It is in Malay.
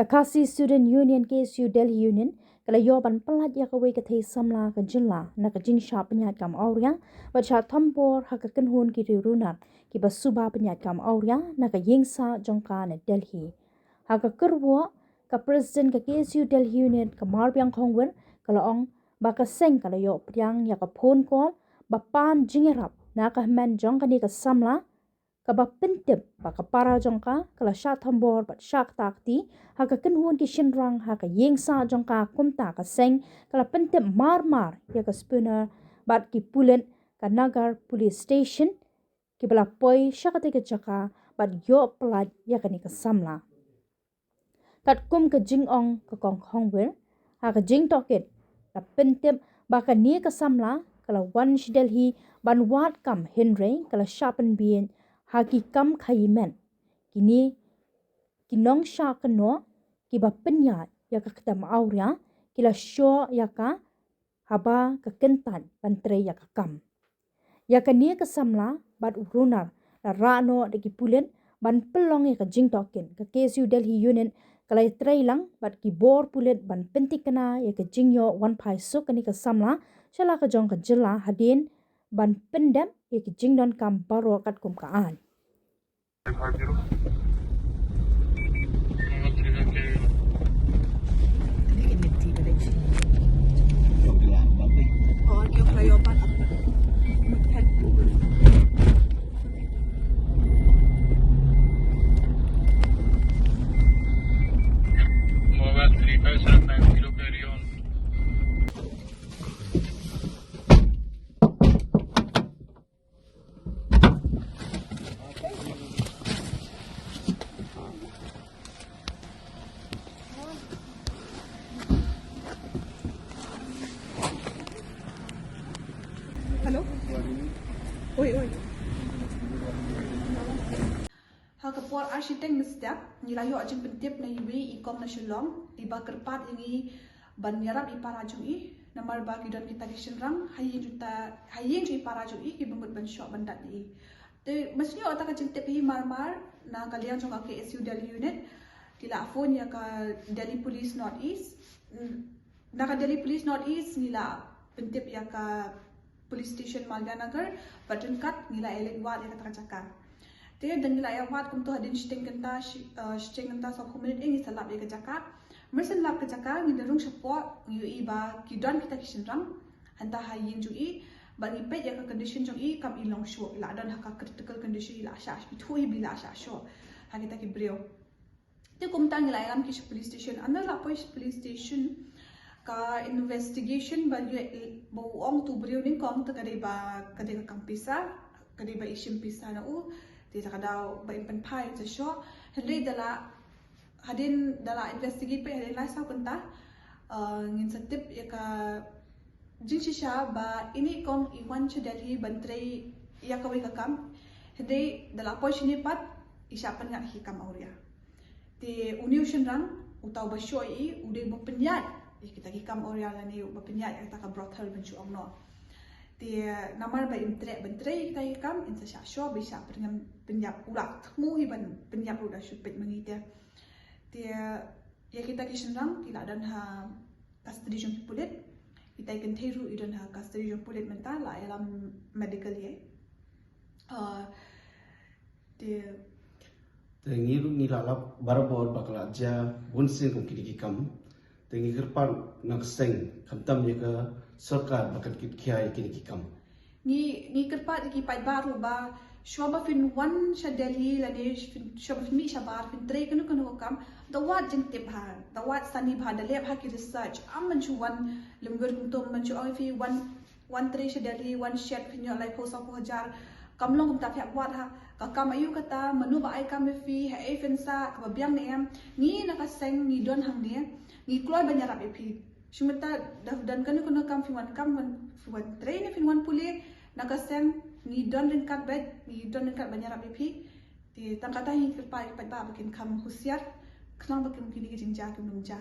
Kakasi Student Union KSU Delhi Union kala yoban pelat ya kawe kathei samla ka jinla na ka jing sha penyat kam auria bacha thambor ha ka kenhun ki runat ki basuba penyat kam auria na ka yingsa jongka na Delhi ha ka kerwo ka president ka KSU Delhi Union ka marbyang khongwer kala ong ba ka seng kala yo pryang ya ka phone call ba pan jingerap na ka men jongka ni ka samla kaba pentep baka para jongka kala sha thambor bat shak takti ha ka kenhun ki shinrang ha ka yengsa jongka kumta ka seng kala pentep mar ya ka spooner bat ki pulen ka nagar police station ki bala poi shakate ka jaka bat yo plat ya ka ni ka samla kat kum ka jingong ka kong hongwer ha ka jing toket la pentep baka ni ka samla kala wan Delhi ban wat kam henry kala shapen bien haki kam khaimen kini kinong sha kano ki ba penya ya ka ktam auria kila sho ya ka haba ka kentan pantre ya ka kam ya ka ni ka samla bat urunar la rano de ki pulen ban pelong ya ka jing token ka KSU Delhi Union kalai trailang bat ki bor pulen ban pentikana ya ka jingyo wan pai so kani ka samla shala ka jong ka jilla hadin ban pendam ya ki jingdon kam baro kat kum ka an Hello? Oi. Hakapor arsitek mestiap nilayo ajeng pentip na iwi ikom na shulong iba kerpat ingi ban yarap iparajung i namar ba gidon kita kishenrang haying ju iparajung i ki bengut ban shop bandat i te mesnyo otak ajeng tip hi marmar na kalian jong ke KSU Delhi Unit kila phone ya ka Delhi Police North East na ka Delhi Police North East nila pentip ya ka Police Station Malganagar button cut nila elek wat ya kata cakap dia dan nila ya wat kum tu hadin sting kenta so komunit ini salap ya cakap mersen lap ke cakap ni derung support yu iba kidon kita kishenrang hanta hayin ju i bagi pet ya ka condition jong i kam ilong show la don haka critical condition ila sha bitu i bila sha show ha kita ki brio te kum ta nila ram ki police station andar la police station ka investigation ba ong tu brio ning kong ta kadai ba kampisa kadai ba ishim pisa na u ti ta kadau ba impan pai ta sho hadai dala hadin dala investigate pe hadin la sa kunta ngin satip ya ka jinshisha ba ini kong iwan cha Delhi bantrei ya ka wi ka kam hadai dala poi shini pat isapan ngat hi kam auria ti uniu shenrang utau ba sho I ude ba penyat kita kikam oriala ni bapenya yang tak brothel bencu omno dia namar ba imtre bentre kita kikam insa sha bisa penyap ulak temu hiban penyap udah supet mengita dia ya kita kishenrang kila dan ha custody jong pulit kita ikan teru idan ha custody jong pulit mental la dalam medical ye dia tengiru nilala barabor bakla ja bunsin kum kikam tengi kerpan nak seng kamtam ya ka sarkar bakat kit kiai kini kikam ni kerpat ki pai baru ba shoba fin one sha Delhi la de shoba fin mi sha bar fin tre kanu kam the what jeng tip ha the what sani bha da lep ha ki research am man chu one lumgur kum tom man chu oi fi one tre sha Delhi one shed fin yo lai post of hajar kamlong kum ta phyak wat ha ka kam ayu kata manu ba ai kam fi ha e fin sa ka biang ne am ni na ka seng ni don hang ne ni kloy banyarap epi shumata dan kanu kam fi wan train fi wan pule nakasem ni don rin kat bed ni don rin kat banyarap epi ti tangkata hi kerpa pa bakin kam husiar knang bakin kini jinja kum nungja